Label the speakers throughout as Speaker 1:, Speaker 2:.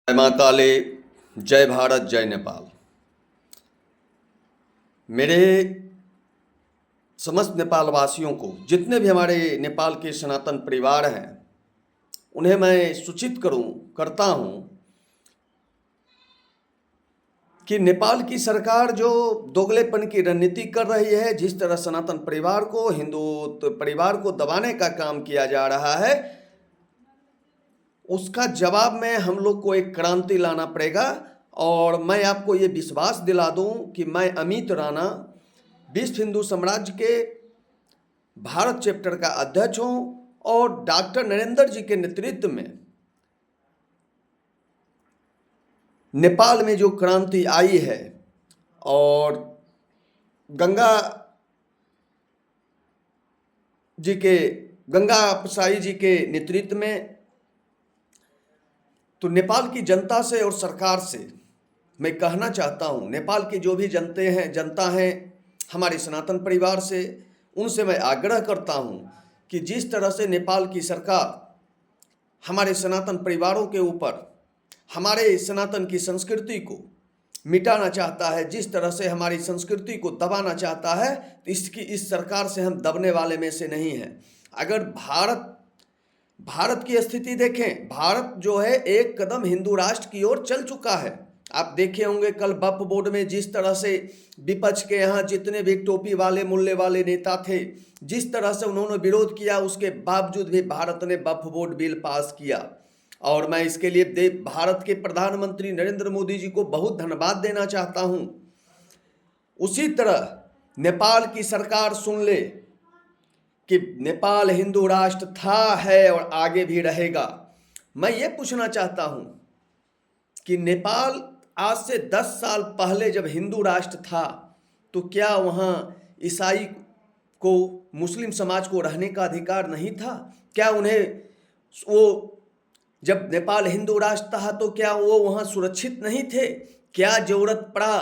Speaker 1: जय माँ काली, जय भारत, जय नेपाल। मेरे समस्त नेपाल वासियों को, जितने भी हमारे नेपाल के सनातन परिवार हैं, उन्हें मैं सूचित करता हूँ कि नेपाल की सरकार जो दोगलेपन की रणनीति कर रही है, जिस तरह सनातन परिवार को, हिंदू परिवार को दबाने का काम किया जा रहा है, उसका जवाब में हम लोग को एक क्रांति लाना पड़ेगा। और मैं आपको ये विश्वास दिला दूं कि मैं अमित राणा विश्व हिंदू साम्राज्य के भारत चैप्टर का अध्यक्ष हूं और डॉक्टर नरेंद्र जी के नेतृत्व में नेपाल में जो क्रांति आई है और गंगा प्रसाई जी के नेतृत्व में, तो नेपाल की जनता से और सरकार से मैं कहना चाहता हूं, नेपाल की जो भी जनता हैं हमारे सनातन परिवार से, उनसे मैं आग्रह करता हूं कि जिस तरह से नेपाल की सरकार हमारे सनातन परिवारों के ऊपर हमारे सनातन की संस्कृति को मिटाना चाहता है, जिस तरह से हमारी संस्कृति को दबाना चाहता है, तो इस सरकार से हम दबने वाले में से नहीं हैं। अगर भारत की स्थिति देखें, भारत जो है एक कदम हिंदू राष्ट्र की ओर चल चुका है। आप देखे होंगे कल वक्फ बोर्ड में जिस तरह से विपक्ष के यहाँ जितने भी टोपी वाले मुल्ले वाले नेता थे, जिस तरह से उन्होंने विरोध किया, उसके बावजूद भी भारत ने वक्फ बोर्ड बिल पास किया। और मैं इसके लिए भारत के प्रधानमंत्री नरेंद्र मोदी जी को बहुत धन्यवाद देना चाहता हूं। उसी तरह नेपाल की सरकार सुन ले कि नेपाल हिंदू राष्ट्र था, है और आगे भी रहेगा। मैं ये पूछना चाहता हूं कि नेपाल आज से 10 साल पहले जब हिंदू राष्ट्र था, तो क्या वहां ईसाई को, मुस्लिम समाज को रहने का अधिकार नहीं था? क्या उन्हें जब नेपाल हिंदू राष्ट्र था तो क्या वो वहां सुरक्षित नहीं थे? क्या जरूरत पड़ा?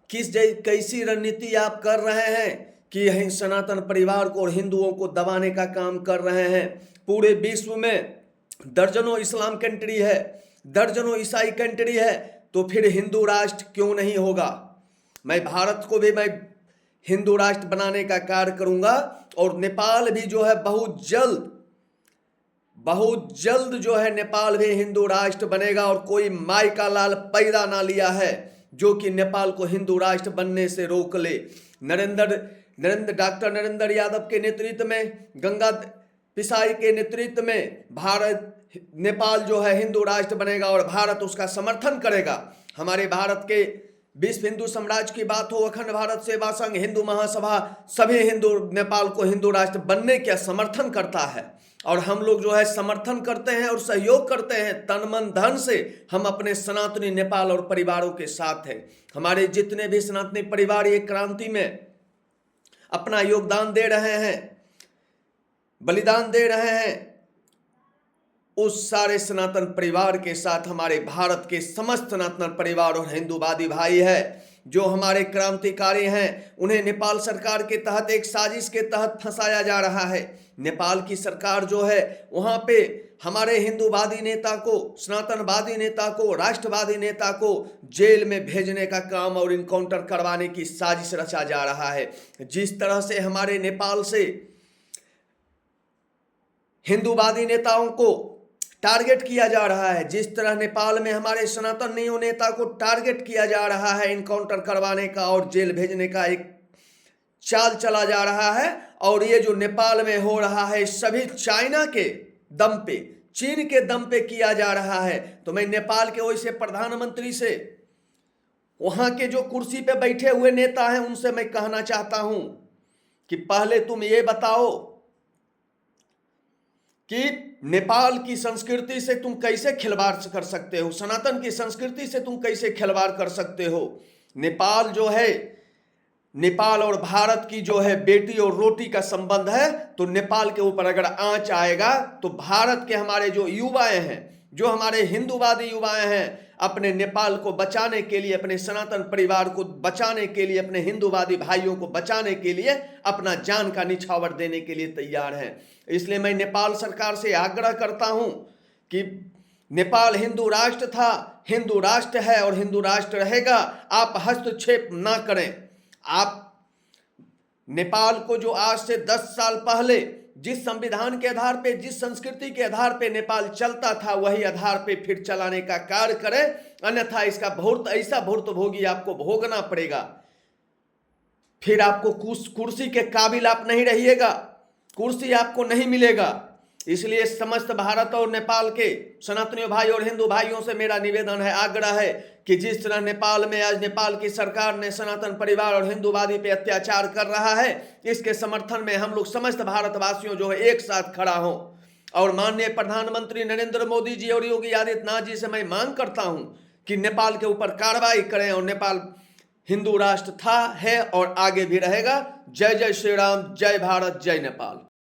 Speaker 1: कैसी रणनीति आप कर रहे हैं कि सनातन परिवार को और हिंदुओं को दबाने का काम कर रहे हैं? पूरे विश्व में दर्जनों इस्लाम कंट्री है, दर्जनों ईसाई कंट्री है, तो फिर हिंदू राष्ट्र क्यों नहीं होगा? मैं भारत को भी मैं हिंदू राष्ट्र बनाने का कार्य करूंगा और नेपाल भी जो है बहुत जल्द जो है नेपाल भी हिंदू राष्ट्र बनेगा। और कोई माई का लाल पैदा ना लिया है जो कि नेपाल को हिंदू राष्ट्र बनने से रोक ले। डॉक्टर नरेंद्र यादव के नेतृत्व में, गंगा पिसाई के नेतृत्व में नेपाल जो है हिंदू राष्ट्र बनेगा और भारत उसका समर्थन करेगा। हमारे भारत के विश्व हिंदू साम्राज्य की बात हो, अखंड भारत सेवा संघ, हिंदू महासभा, सभी नेपाल को हिंदू राष्ट्र बनने का समर्थन करता है। और हम लोग जो है समर्थन करते हैं और सहयोग करते हैं, तन मन धन से हम अपने सनातनी नेपाल और परिवारों के साथ हैं। हमारे जितने भी सनातनी परिवार ये क्रांति में अपना योगदान दे रहे हैं, बलिदान दे रहे हैं, उस सारे सनातन परिवार के साथ हमारे भारत के समस्त सनातन परिवार और हिंदूवादी भाई है जो हमारे क्रांतिकारी हैं। उन्हें नेपाल सरकार के तहत एक साजिश के तहत फंसाया जा रहा है। नेपाल की सरकार जो है वहां पे हमारे हिंदूवादी नेता को, सनातनवादी नेता को, राष्ट्रवादी नेता को जेल में भेजने का काम और इनकाउंटर करवाने की साजिश रचा जा रहा है। जिस तरह से हमारे नेपाल से हिंदूवादी नेताओं को टारगेट किया जा रहा है, जिस तरह नेपाल में हमारे सनातनी नेता को टारगेट किया जा रहा है, इनकाउंटर करवाने का और जेल भेजने का एक चाल चला जा रहा है। और ये जो नेपाल में हो रहा है सभी चाइना के दम पे, चीन के दम पे किया जा रहा है। तो मैं नेपाल के वैसे प्रधानमंत्री से, वहां के जो कुर्सी पे बैठे हुए नेता हैं, उनसे मैं कहना चाहता हूं कि पहले तुम ये बताओ कि नेपाल की संस्कृति से तुम कैसे खिलवाड़ कर सकते हो, सनातन की संस्कृति से तुम कैसे खिलवाड़ कर सकते हो। नेपाल जो है, नेपाल और भारत की जो है बेटी और रोटी का संबंध है, तो नेपाल के ऊपर अगर आंच आएगा तो भारत के हमारे जो युवाएं हैं, जो हमारे हिंदूवादी युवाएं हैं, अपने नेपाल को बचाने के लिए, अपने सनातन परिवार को बचाने के लिए, अपने हिंदूवादी भाइयों को बचाने के लिए अपना जान का निछावर देने के लिए तैयार हैं। इसलिए मैं नेपाल सरकार से आग्रह करता हूं कि नेपाल हिंदू राष्ट्र था, हिंदू राष्ट्र है और हिंदू राष्ट्र रहेगा। आप हस्तक्षेप ना करें। आप नेपाल को जो आज से 10 साल पहले जिस संविधान के आधार पे, जिस संस्कृति के आधार पे नेपाल चलता था, वही आधार पे फिर चलाने का कार्य करें, अन्यथा इसका बहुत ऐसा भुगतान आपको भोगना पड़ेगा। फिर आपको कुर्सी के काबिल आप नहीं रहिएगा, कुर्सी आपको नहीं मिलेगा। इसलिए समस्त भारत और नेपाल के सनातनी भाई और हिंदू भाइयों से मेरा निवेदन है, आग्रह है कि जिस तरह नेपाल में आज नेपाल की सरकार ने सनातन परिवार और हिंदूवादी पे अत्याचार कर रहा है, इसके समर्थन में हम लोग समस्त भारतवासियों जो है एक साथ खड़ा हों। और माननीय प्रधानमंत्री नरेंद्र मोदी जी और योगी आदित्यनाथ जी से मैं मांग करता हूं कि नेपाल के ऊपर कार्रवाई करें। और नेपाल हिंदू राष्ट्र था, है और आगे भी रहेगा। जय जय श्री राम, जय भारत, जय नेपाल।